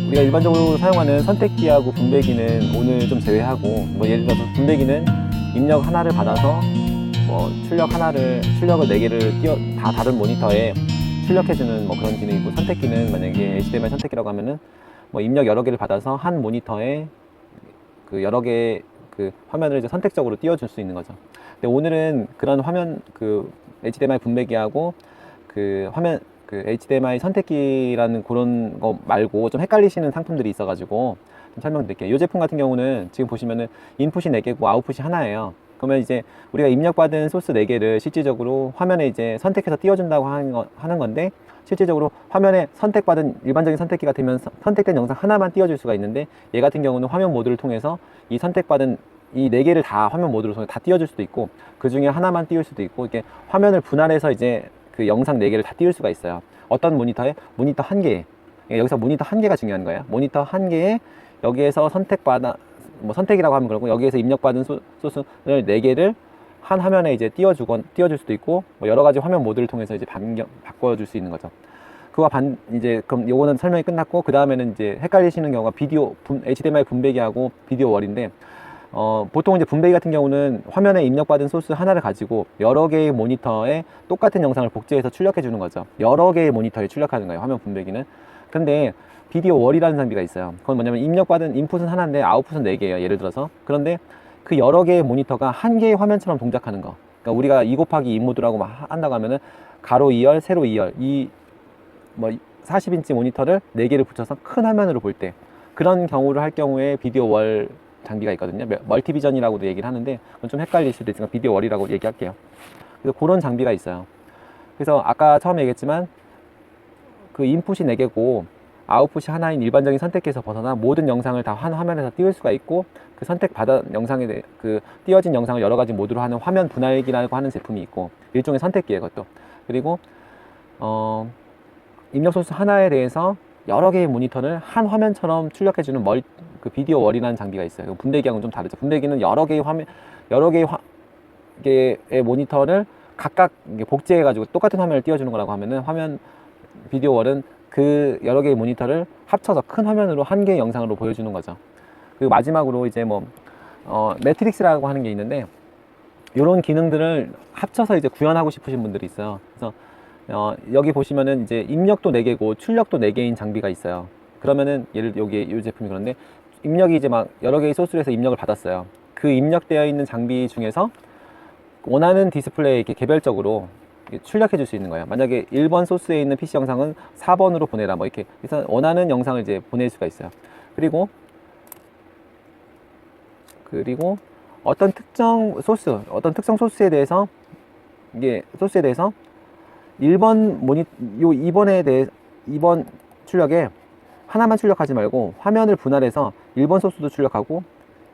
우리가 일반적으로 사용하는 선택기하고 분배기는 오늘 좀 제외하고, 예를 들어서 분배기는 입력 하나를 받아서 출력을 4개를 다 다른 모니터에 출력해주는 그런 기능이고, 선택기는 만약에 HDMI 선택기라고 하면은 입력 여러 개를 받아서 한 모니터에 그 여러 개의 그 화면을 이제 선택적으로 띄워줄 수 있는 거죠. 근데 오늘은 그런 화면 HDMI 분배기하고 HDMI 선택기라는 그런 거 말고 좀 헷갈리시는 상품들이 있어가지고 좀 설명드릴게요. 이 제품 같은 경우는 지금 보시면은 인풋이 4개고 아웃풋이 하나예요. 그러면 이제 우리가 입력받은 소스 4개를 실질적으로 화면에 이제 선택해서 띄워준다고 하는 건데, 실질적으로 화면에 선택받은 일반적인 선택기 같으면 선택된 영상 하나만 띄워줄 수가 있는데, 얘 같은 경우는 화면 모드를 통해서 이 선택받은 이 4개를 다 화면 모드로 통해 다 띄워줄 수도 있고, 그 중에 하나만 띄울 수도 있고, 이렇게 화면을 분할해서 이제 그 영상 4개를 다 띄울 수가 있어요. 어떤 모니터에? 모니터 1개에. 여기서 모니터 1개가 중요한 거예요. 모니터 1개에 여기에서 선택이라고 하면 그렇고, 여기에서 입력받은 소스를 4개를 한 화면에 이제 띄워줄 수도 있고, 여러 가지 화면 모드를 통해서 이제 바꿔줄 수 있는 거죠. 이제 그럼 요거는 설명이 끝났고, 그 다음에는 이제 헷갈리시는 경우가 HDMI 분배기하고 비디오 월인데, 보통 이제 분배기 같은 경우는 화면에 입력받은 소스 하나를 가지고 여러 개의 모니터에 똑같은 영상을 복제해서 출력해 주는 거죠. 여러 개의 모니터에 출력하는 거예요, 화면 분배기는. 근데 비디오 월이라는 장비가 있어요. 그건 뭐냐면 입력받은 인풋은 하나인데 아웃풋은 4개예요, 예를 들어서. 그런데 그 여러 개의 모니터가 한 개의 화면처럼 동작하는 거. 그러니까 우리가 2 곱하기 2 모드라고 한다고 하면은 가로 2열, 세로 2열, 40인치 모니터를 4개를 붙여서 큰 화면으로 볼 때, 그런 경우를 할 경우에 비디오 월 장비가 있거든요. 멀티비전이라고도 얘기를 하는데, 그건 좀 헷갈릴 수도 있으니까 비디오 월이라고 얘기할게요. 그래서 그런 장비가 있어요. 그래서 아까 처음에 얘기했지만 그 인풋이 4개고 아웃풋이 하나인 일반적인 선택기에서 벗어나 모든 영상을 다 한 화면에서 띄울 수가 있고, 그 선택받은 영상에 띄워진 영상을 여러 가지 모드로 하는 화면 분할기라고 하는 제품이 있고, 일종의 선택기예요, 그것도. 그리고 입력 소스 하나에 대해서 여러 개의 모니터를 한 화면처럼 출력해주는 그 비디오 월이라는 장비가 있어요. 분배기하고는 좀 다르죠. 분배기는 여러 개의 모니터를 각각 복제해가지고 똑같은 화면을 띄워주는 거라고 하면은, 비디오 월은 그 여러 개의 모니터를 합쳐서 큰 화면으로 한 개의 영상으로 보여주는 거죠. 그리고 마지막으로 이제 매트릭스라고 하는 게 있는데, 이런 기능들을 합쳐서 이제 구현하고 싶으신 분들이 있어요. 그래서 여기 보시면은 이제 입력도 4개고 출력도 4개인 장비가 있어요. 그러면은 이 제품이 그런데, 입력이 이제 여러 개의 소스를 해서 입력을 받았어요. 그 입력되어 있는 장비 중에서 원하는 디스플레이에 이렇게 개별적으로 출력해 줄 수 있는 거예요. 만약에 1번 소스에 있는 PC 영상은 4번으로 보내라, 이렇게. 그래서 원하는 영상을 이제 보낼 수가 있어요. 그리고 어떤 특정 소스에 대해서 2번 출력에 하나만 출력하지 말고 화면을 분할해서 1번 소스도 출력하고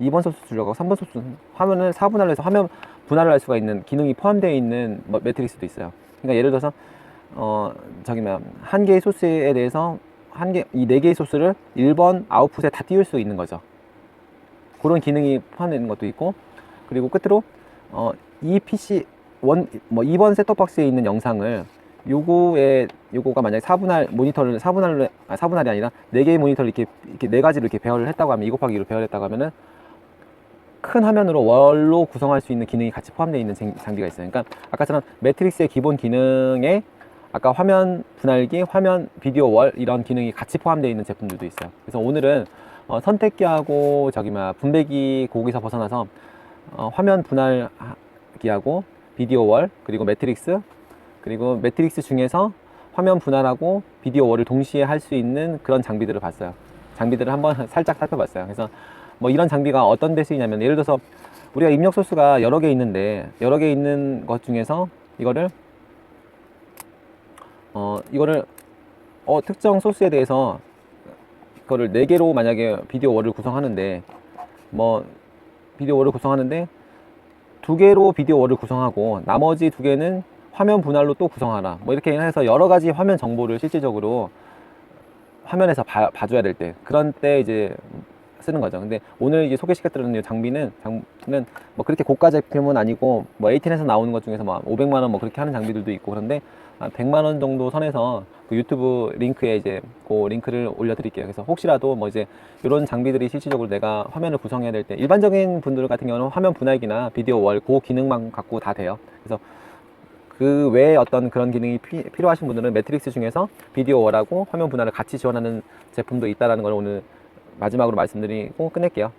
2번 소스 출력하고 3번 소스, 화면을 4분할로 해서 화면 분할을 할 수가 있는 기능이 포함되어 있는 매트릭스도 있어요. 그러니까 예를 들어서 한 개의 소스에 대해서 이 4개의 소스를 1번 아웃풋에 다 띄울 수 있는 거죠. 그런 기능이 포함되어 있는 것도 있고, 그리고 끝으로 이 PC 2번 셋톱박스에 있는 영상을 요거가 만약에 4분할이 아니라 4개의 모니터를 이렇게 4가지로 이렇게 배열을 했다고 하면, 2 곱하기 2로 배열했다고 하면은 큰 화면으로 월로 구성할 수 있는 기능이 같이 포함되어 있는 장비가 있어요. 그러니까 아까처럼 매트릭스의 기본 기능에 아까 화면 분할기, 화면 비디오 월 이런 기능이 같이 포함되어 있는 제품들도 있어요. 그래서 오늘은 선택기하고 분배기 거기서 벗어나서 화면 분할기하고 비디오 월, 그리고 매트릭스 중에서 화면 분할하고 비디오 월을 동시에 할 수 있는 그런 장비들을 봤어요. 장비들을 한번 살짝 살펴봤어요. 그래서 이런 장비가 어떤 데 쓰이냐면, 예를 들어서 우리가 입력 소스가 여러 개 있는데, 여러 개 있는 것 중에서 이거를 특정 소스에 대해서 그거를 4개로 만약에 비디오 월을 구성하는데, 2개로 비디오 월을 구성하고 나머지 2개는 화면 분할로 또 구성하라, 이렇게 해서 여러 가지 화면 정보를 실질적으로 화면에서 봐줘야 될 때, 그런 때 이제 쓰는 거죠. 근데 오늘 이제 소개시켜드리는 이 장비는 뭐 그렇게 고가 제품은 아니고 뭐 에이틴에서 나오는 것 중에서 뭐 500만 원 뭐 그렇게 하는 장비들도 있고 그런데 한 100만 원 정도 선에서 그 유튜브 링크에 이제 그 링크를 올려드릴게요. 그래서 혹시라도 뭐 이제 이런 장비들이 실질적으로 내가 화면을 구성해야 될 때 일반적인 분들 같은 경우는 화면 분할기나 비디오 월 그 기능만 갖고 다 돼요. 그래서 그 외에 어떤 그런 기능이 필요하신 분들은 매트릭스 중에서 비디오 월하고 화면 분할을 같이 지원하는 제품도 있다라는 걸 오늘 마지막으로 말씀드리고 끝낼게요.